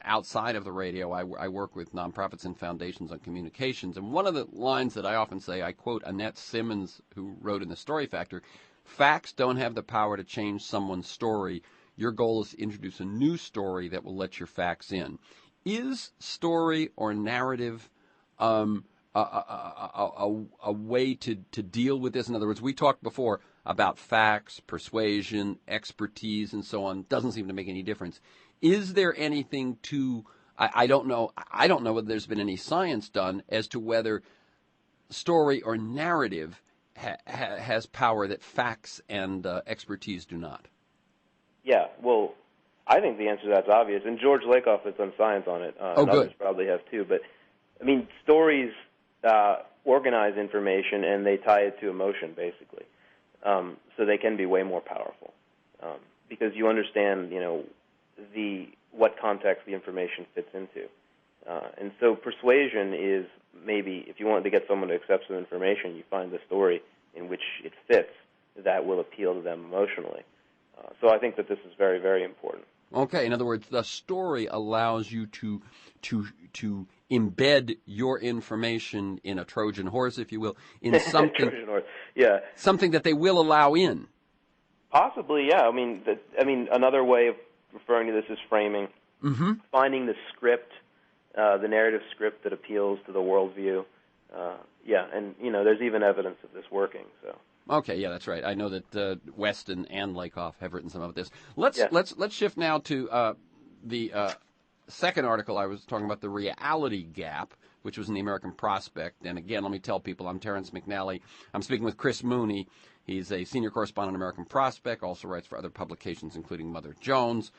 Speaker 1: outside of the radio. I work with nonprofits and foundations on communications, and one of the lines that I often say, I quote Annette Simmons, who wrote in The Story Factor, "Facts don't have the power to change someone's story. Your goal is to introduce a new story that will let your facts in." Is story or narrative a way to deal with this? In other words, we talked before about facts, persuasion, expertise, and so on. Doesn't seem to make any difference. Is there anything to? I don't know whether there's been any science done as to whether story or narrative has power that facts and expertise do not.
Speaker 2: Yeah, well, I think the answer to that's obvious, and George Lakoff has done science on it. And
Speaker 1: good.
Speaker 2: Others probably have too. But I mean, stories organize information and they tie it to emotion, basically. So they can be way more powerful because you understand, what context the information fits into. And so persuasion is maybe, if you want to get someone to accept some information, you find the story in which it fits that will appeal to them emotionally. So I think that this is very, very important.
Speaker 1: Okay. In other words, the story allows you to embed your information in a Trojan horse, if you will, in something.
Speaker 2: Trojan horse. Yeah.
Speaker 1: Something that they will allow in.
Speaker 2: Possibly, yeah. I mean, another way of referring to this is framing.
Speaker 1: Mm-hmm.
Speaker 2: Finding the script, the narrative script that appeals to the worldview. And there's even evidence of this working. So.
Speaker 1: Okay, yeah, that's right. I know that Weston and Lakoff have written some of this. Let's shift now to the second article. I was talking about the reality gap which was in the American Prospect. And again, let me tell people, I'm Terrence McNally. I'm speaking with Chris Mooney. He's a senior correspondent at American Prospect, also writes for other publications, including Mother Jones,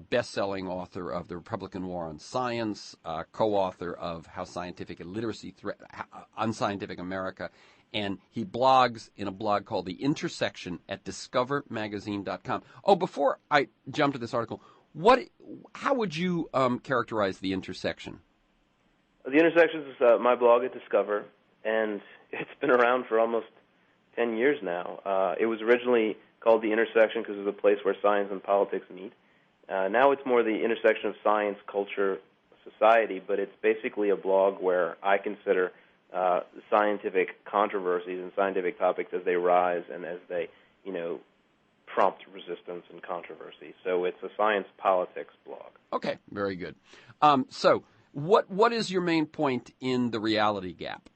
Speaker 1: best-selling author of The Republican War on Science, co-author of How Scientific Illiteracy Unscientific America, and he blogs in a blog called The Intersection at discovermagazine.com. Oh, before I jump to this article, how would you characterize The Intersection?
Speaker 2: The Intersection is my blog at Discover, and it's been around for almost 10 years now. It was originally called The Intersection because it was a place where science and politics meet. Now it's more the intersection of science, culture, society, but it's basically a blog where I consider scientific controversies and scientific topics as they rise and as they, prompt resistance and controversy. So it's a science politics blog.
Speaker 1: Okay, very good. So what is your main point in The Reality Gap?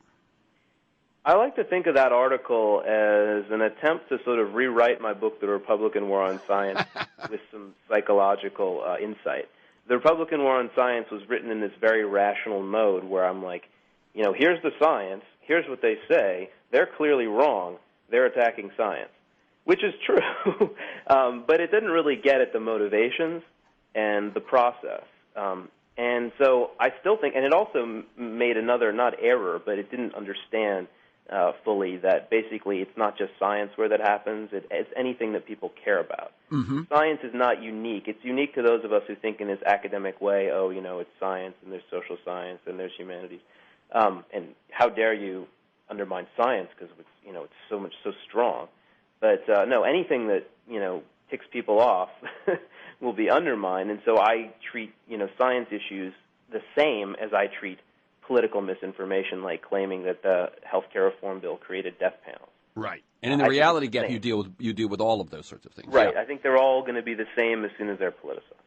Speaker 2: I like to think of that article as an attempt to sort of rewrite my book, The Republican War on Science, with some psychological insight. The Republican War on Science was written in this very rational mode where I'm like, here's the science, here's what they say, they're clearly wrong, they're attacking science, which is true, but it didn't really get at the motivations and the process. And so I still think, and it also made another, not error, but it didn't understand fully that basically it's not just science where that happens, it's anything that people care about. Mm-hmm. Science is not unique. It's unique to those of us who think in this academic way, it's science and there's social science and there's humanities. And how dare you undermine science because it's so strong. But no, anything that, ticks people off will be undermined. And so I treat, science issues the same as I treat political misinformation, like claiming that the health care reform bill created death panels.
Speaker 1: Right. And in The Reality Gap, you deal with all of those sorts of things.
Speaker 2: Right.
Speaker 1: Yeah.
Speaker 2: I think they're all going to be the same as soon as they're politicized.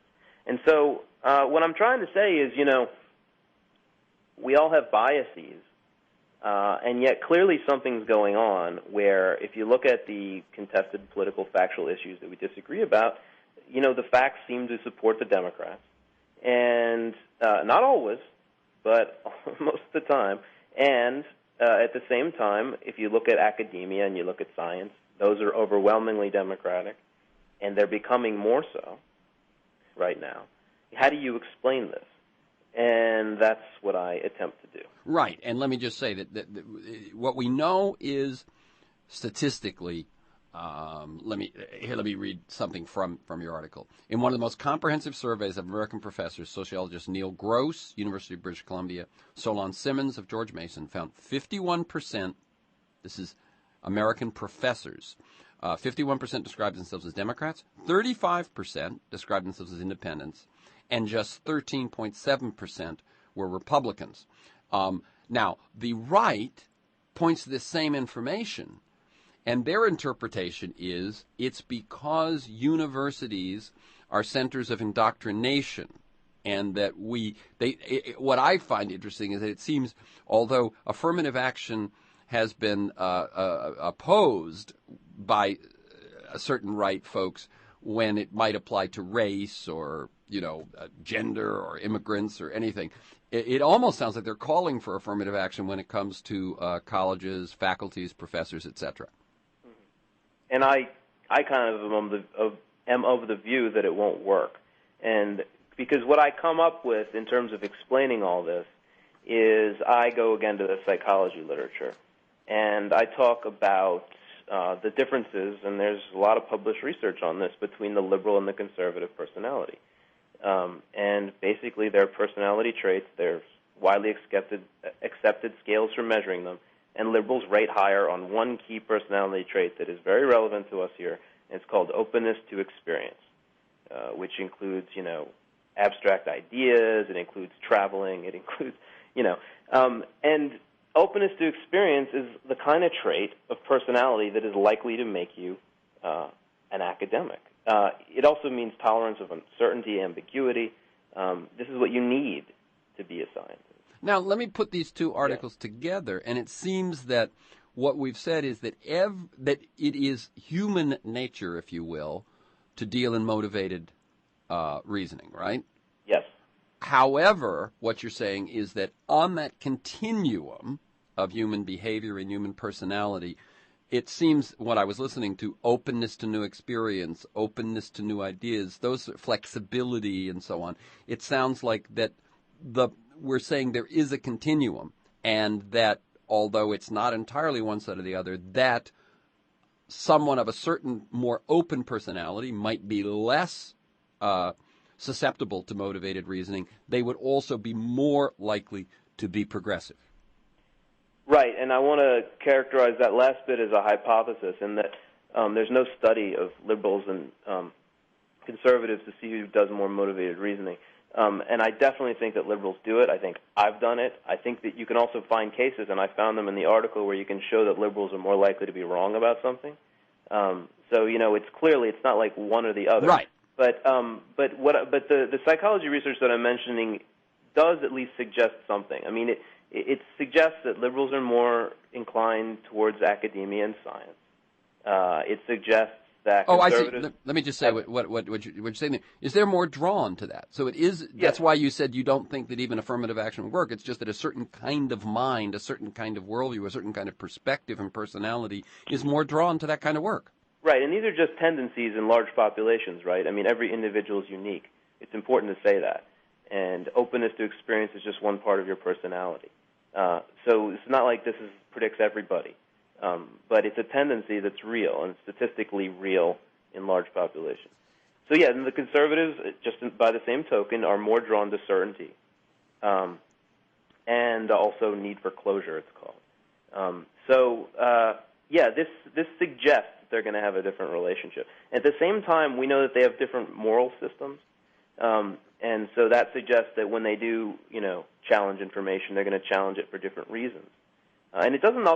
Speaker 2: And so what I'm trying to say is, we all have biases, and yet clearly something's going on where if you look at the contested political factual issues that we disagree about, the facts seem to support the Democrats. And not always, but most of the time. And at the same time, if you look at academia and you look at science, those are overwhelmingly Democratic, and they're becoming more so right now. How do you explain this? And that's what I attempt to do. Right.
Speaker 1: And let me just say that what we know is statistically, let me read something from your article. In one of the most comprehensive surveys of American professors, sociologist Neil Gross, University of British Columbia, Solon Simmons of George Mason, found 51%, this is American professors, 51% described themselves as Democrats, 35% described themselves as independents, and just 13.7% were Republicans. Now, the right points to this same information, and their interpretation is it's because universities are centers of indoctrination, and that what I find interesting is that it seems, although affirmative action has been opposed by certain right folks when it might apply to race or gender or immigrants or anything, it almost sounds like they're calling for affirmative action when it comes to colleges, faculties, professors, etc.
Speaker 2: And I kind of am of the view that it won't work. And because what I come up with in terms of explaining all this is I go again to the psychology literature, and I talk about the differences, and there's a lot of published research on this, between the liberal and the conservative personality. And basically their personality traits, there's widely accepted scales for measuring them, and liberals rate higher on one key personality trait that is very relevant to us here, and it's called openness to experience, which includes, abstract ideas, it includes traveling, it includes, and openness to experience is the kind of trait of personality that is likely to make you an academic. It also means tolerance of uncertainty, ambiguity. This is what you need to be a scientist.
Speaker 1: Now, let me put these two articles together, and it seems that what we've said is that that it is human nature, if you will, to deal in motivated reasoning, right?
Speaker 2: Yes.
Speaker 1: However, what you're saying is that on that continuum of human behavior and human personality, it seems, what I was listening to, openness to new experience, openness to new ideas, those flexibility and so on. It sounds like that we're saying there is a continuum, and that although it's not entirely one side or the other, that someone of a certain more open personality might be less susceptible to motivated reasoning. They would also be more likely to be progressive.
Speaker 2: Right, and I want to characterize that last bit as a hypothesis, in that there's no study of liberals and conservatives to see who does more motivated reasoning. And I definitely think that liberals do it. I think I've done it. I think that you can also find cases, and I found them in the article, where you can show that liberals are more likely to be wrong about something. So, it's not like one or the other.
Speaker 1: Right.
Speaker 2: But the psychology research that I'm mentioning does at least suggest something. I mean, it suggests that liberals are more inclined towards academia and science. It suggests that conservatives...
Speaker 1: I see. Let me just say what you're saying there. Is there more drawn to that? So it is. Yes. That's why you said you don't think that even affirmative action would work. It's just that a certain kind of mind, a certain kind of worldview, a certain kind of perspective and personality is more drawn to that kind of work.
Speaker 2: Right, and these are just tendencies in large populations, right? I mean, every individual is unique. It's important to say that. And openness to experience is just one part of your personality. So it's not like this predicts everybody. But it's a tendency that's real and statistically real in large populations. So, yeah, and the conservatives, just by the same token, are more drawn to certainty and also need for closure, it's called. This suggests that they're going to have a different relationship. At the same time, we know that they have different moral systems, and so that suggests that when they do, challenge information, they're going to challenge it for different reasons. And it doesn't.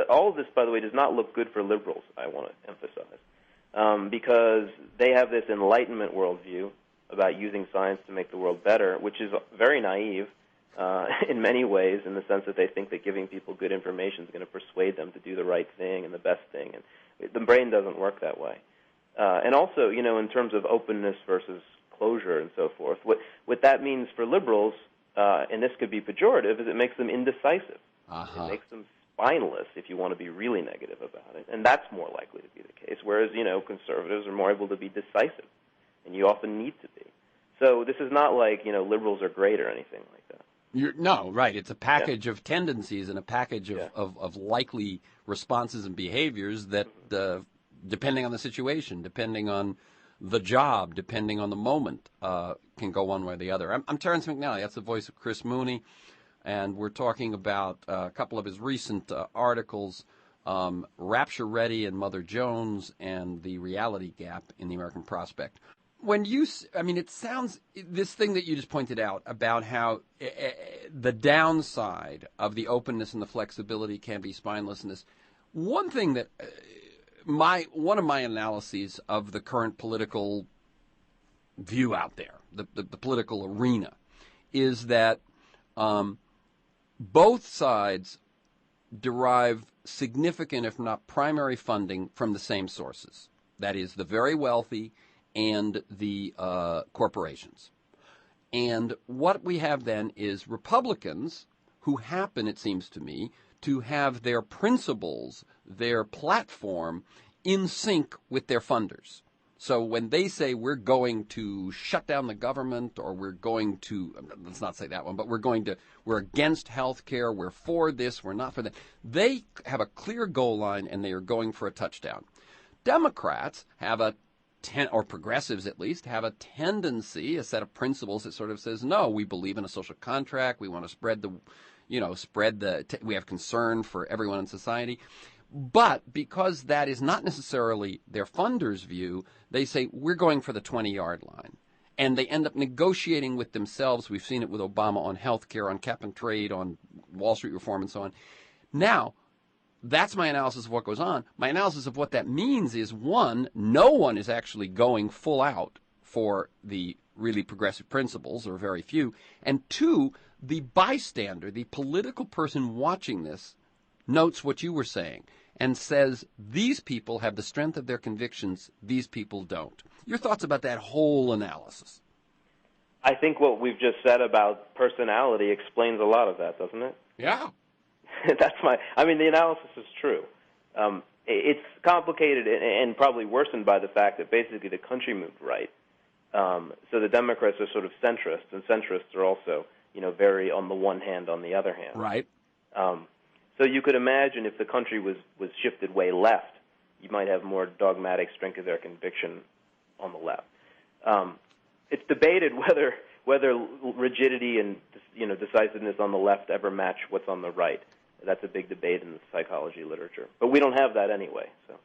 Speaker 2: All of this, by the way, does not look good for liberals, I want to emphasize, because they have this Enlightenment worldview about using science to make the world better, which is very naive in many ways, in the sense that they think that giving people good information is going to persuade them to do the right thing and the best thing. And the brain doesn't work that way. And also, in terms of openness versus closure and so forth, what that means for liberals, and this could be pejorative, is it makes them indecisive.
Speaker 1: Uh-huh.
Speaker 2: It makes them spineless, if you want to be really negative about it. And that's more likely to be the case, whereas, conservatives are more able to be decisive, and you often need to be. So this is not like, liberals are great or anything like that.
Speaker 1: No, right. It's a package of tendencies and a package of likely responses and behaviors that, depending on the situation, depending on the job, depending on the moment, can go one way or the other. I'm Terrence McNally. That's the voice of Chris Mooney. And we're talking about a couple of his recent articles, Rapture Ready and Mother Jones, and the reality gap in the American prospect. It sounds, this thing that you just pointed out about how the downside of the openness and the flexibility can be spinelessness. One thing that, one of my analyses of the current political view out there, the political arena, is that both sides derive significant, if not primary, funding from the same sources. That is, the very wealthy and the corporations. And what we have then is Republicans who happen, it seems to me, to have their principles, their platform, in sync with their funders. So when they say we're going to shut down the government, or we're going to, let's not say that one, but we're against health care, we're for this, we're not for that, they have a clear goal line and they are going for a touchdown. Democrats have or progressives at least, have a tendency, a set of principles that sort of says, no, we believe in a social contract, we want to we have concern for everyone in society. But because that is not necessarily their funders' view, they say, we're going for the 20-yard line. And they end up negotiating with themselves. We've seen it with Obama on health care, on cap and trade, on Wall Street reform, and so on. Now, that's my analysis of what goes on. My analysis of what that means is, one, no one is actually going full out for the really progressive principles, or very few. And two, the bystander, the political person watching this, notes what you were saying and says, these people have the strength of their convictions, these people don't. Your thoughts about that whole analysis?
Speaker 2: I think what we've just said about personality explains a lot of that, doesn't it?
Speaker 1: Yeah.
Speaker 2: The analysis is true. It's complicated and probably worsened by the fact that basically the country moved right. So the Democrats are sort of centrists, and centrists are also, very on the one hand, on the other hand.
Speaker 1: Right.
Speaker 2: So you could imagine if the country was shifted way left, you might have more dogmatic strength of their conviction on the left. It's debated whether rigidity and decisiveness on the left ever match what's on the right. That's a big debate in the psychology literature, but we don't have that anyway. So.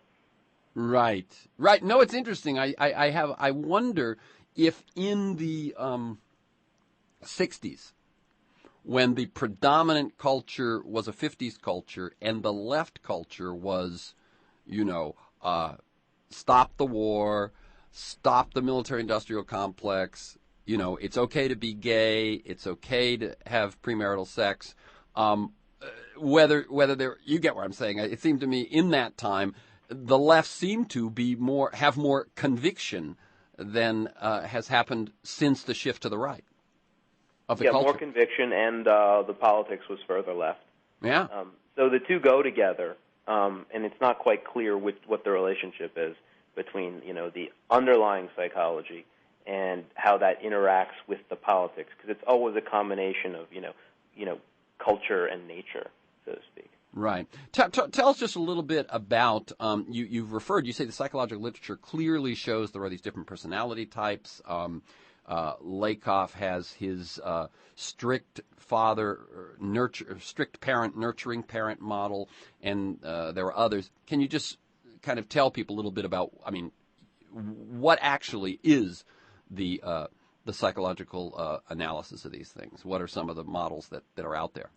Speaker 1: Right. No, it's interesting. I wonder if in the 60s, when the predominant culture was a 50s culture and the left culture was, stop the war, stop the military-industrial complex, it's okay to be gay, it's okay to have premarital sex, whether you get what I'm saying. It seemed to me in that time the left seemed to have more conviction than has happened since the shift to the right of the culture.
Speaker 2: More conviction, and the politics was further left.
Speaker 1: Yeah.
Speaker 2: So the two go together, and it's not quite clear what the relationship is between the underlying psychology and how that interacts with the politics, because it's always a combination of culture and nature, so to speak.
Speaker 1: Right. Tell us just a little bit about, you say the psychological literature clearly shows there are these different personality types. Lakoff has his strict parent, nurturing parent model, and there are others. Can you just kind of tell people a little bit about, what actually is the psychological analysis of these things? What are some of the models that are out there?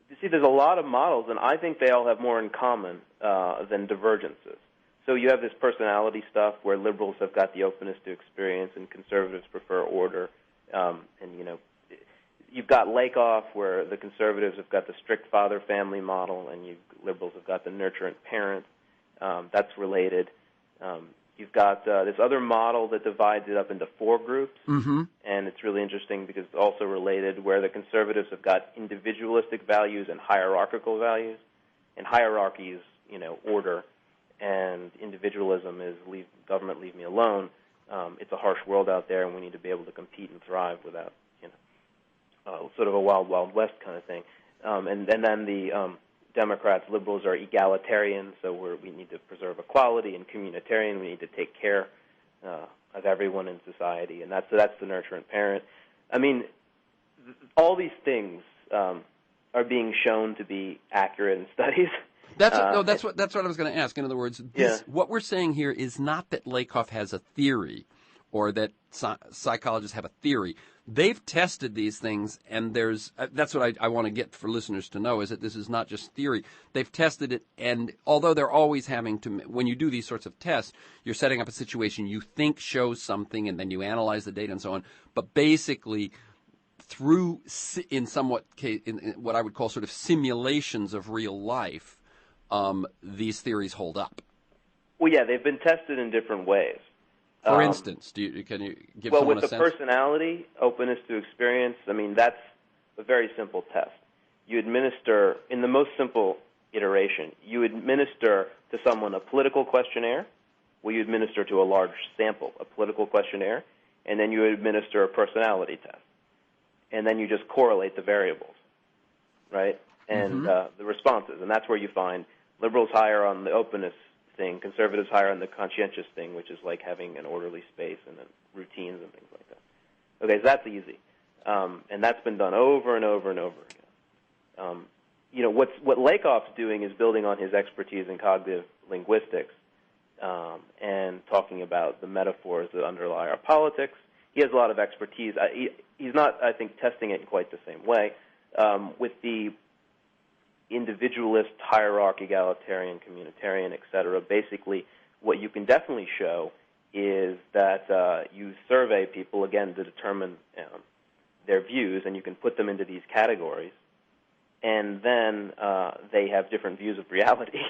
Speaker 2: You see, there's a lot of models, and I think they all have more in common than divergences. So you have this personality stuff where liberals have got the openness to experience and conservatives prefer order. You've got Lakoff where the conservatives have got the strict father-family model, and liberals have got the nurturant parent. That's related. You've got this other model that divides it up into four groups, and it's really interesting because it's also related, where the conservatives have got individualistic values and hierarchical values. And hierarchy is, order, and individualism is government, leave me alone. It's a harsh world out there, and we need to be able to compete and thrive without, sort of a wild, wild west kind of thing. And then the Democrats, liberals are egalitarian, so we need to preserve equality, and communitarian, we need to take care of everyone in society, and that's the nurturant parent. All these things are being shown to be accurate in studies.
Speaker 1: That's what I was going to ask. In other words, what we're saying here is not that Lakoff has a theory or that psychologists have a theory. They've tested these things, and that's what I want to get for listeners to know, is that this is not just theory. They've tested it, and although they're always having to, when you do these sorts of tests, you're setting up a situation you think shows something, and then you analyze the data and so on. But basically, through in what I would call sort of simulations of real life, these theories hold up.
Speaker 2: Well, yeah, they've been tested in different ways.
Speaker 1: For instance, can you give someone a sense?
Speaker 2: Well, with the personality, openness to experience, that's a very simple test. You administer, in the most simple iteration, you administer to someone a political questionnaire, you administer to a large sample a political questionnaire, and then you administer a personality test. And then you just correlate the variables, right? And the responses. And that's where you find liberals higher on the openness thing, conservatives higher on the conscientious thing, which is like having an orderly space and then routines and things like that. Okay, so that's easy. And that's been done over and over and over again. What Lakoff's doing is building on his expertise in cognitive linguistics and talking about the metaphors that underlie our politics. He has a lot of expertise. He's not, I think, testing it in quite the same way. With the individualist, hierarchy, egalitarian, communitarian, etc., basically what you can definitely show is that you survey people, again, to determine their views, and you can put them into these categories, and then they have different views of reality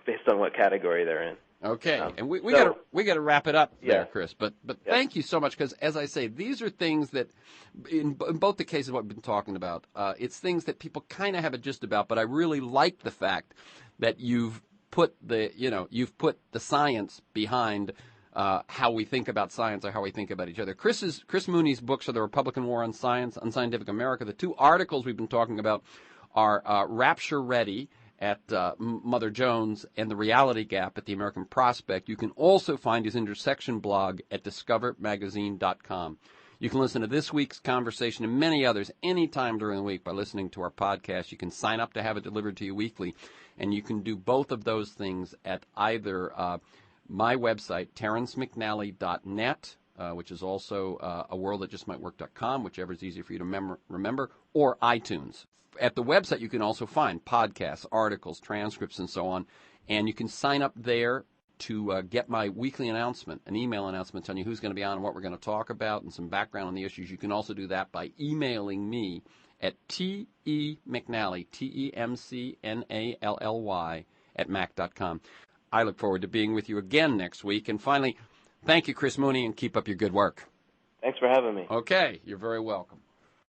Speaker 2: based on what category they're in.
Speaker 1: Okay, and we got to wrap it up there, Chris. But thank you so much, because as I say, these are things that in both the cases what we've been talking about, it's things that people kind of have a gist about. But I really like the fact that you've put the science behind how we think about science or how we think about each other. Chris Mooney's books are The Republican War on Science, Unscientific America. The two articles we've been talking about are Rapture Ready at Mother Jones and The Reality Gap at the American Prospect. You can also find his intersection blog at discovermagazine.com. You can listen to this week's conversation and many others anytime during the week by listening to our podcast. You can sign up to have it delivered to you weekly, and you can do both of those things at either my website, terencemcnally.net, which is also aworldthatjustmightwork.com, whichever is easier for you to remember, or iTunes. At the website, you can also find podcasts, articles, transcripts, and so on. And you can sign up there to get my weekly announcement, an email announcement telling you who's going to be on and what we're going to talk about and some background on the issues. You can also do that by emailing me at temcnally, temcnally, at mac.com. I look forward to being with you again next week. And finally, thank you, Chris Mooney, and keep up your good work.
Speaker 2: Thanks for having me.
Speaker 1: Okay, you're very welcome.